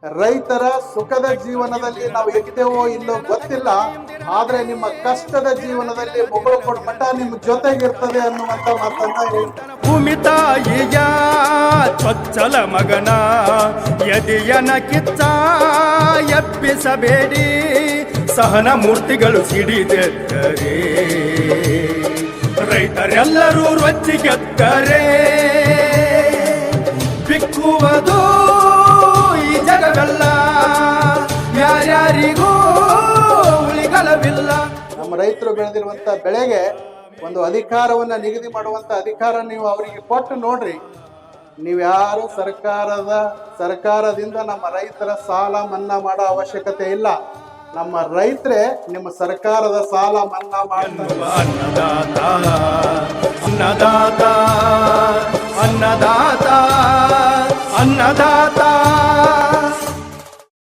ರೈತರ ಸುಖದ ಜೀವನದಲ್ಲಿ ನಾವು ಇರ್ತೇವೋ ಇಲ್ಲೋ ಗೊತ್ತಿಲ್ಲ, ಆದ್ರೆ ನಿಮ್ಮ ಕಷ್ಟದ ಜೀವನದಲ್ಲಿ ಮುಗುಳು ಕೊಡ ಮಠ ನಿಮ್ಮ ಜೊತೆಗಿರ್ತದೆ ಅನ್ನುವಂತ ಮಾತನ್ನ ಹೇಳಿ. ಭೂಮಿ ತಾಯಿಯ ಚೊಚ್ಚಲ ಮಗನ ಎದೆಯನ ಕಿಚ್ಚ ಎಪ್ಪಿಸಬೇಡಿ, ಸಹನ ಮೂರ್ತಿಗಳು ಸಿಡಿದೆತ್ತರೆ ರೈತರೆಲ್ಲರೂ ರೊಚ್ಚಿಗೆತ್ತರೆ ಬಿಕ್ಕುವುದು ಈ ಜಗವೆಲ್ಲ, ಯಾರ್ಯಾರಿಗೂ ಉಳಿಗಲವಿಲ್ಲ. ನಮ್ಮ ರೈತರು ಬೆಳೆದಿರುವಂತ ಬೆಳೆಗೆ ಒಂದು ಅಧಿಕಾರವನ್ನ ನಿಗದಿ ಮಾಡುವಂತ ಅಧಿಕಾರ ನೀವು ಅವರಿಗೆ ಕೊಟ್ಟು ನೋಡ್ರಿ. ನೀವ್ಯಾರು ಸರ್ಕಾರದಿಂದ ನಮ್ಮ ರೈತರ ಸಾಲ ಮನ್ನಾ ಮಾಡೋ ಅವಶ್ಯಕತೆ ಇಲ್ಲ. ನಮ್ಮ ರೈತರೇ ನಿಮ್ಮ ಸರ್ಕಾರದ ಸಾಲ ಮನ್ನಾ ಮಾಡ್ತಾರೆ. ಅನ್ನದಾತ ಅನ್ನದಾತ ಅನ್ನದಾತ ಅನ್ನದಾತ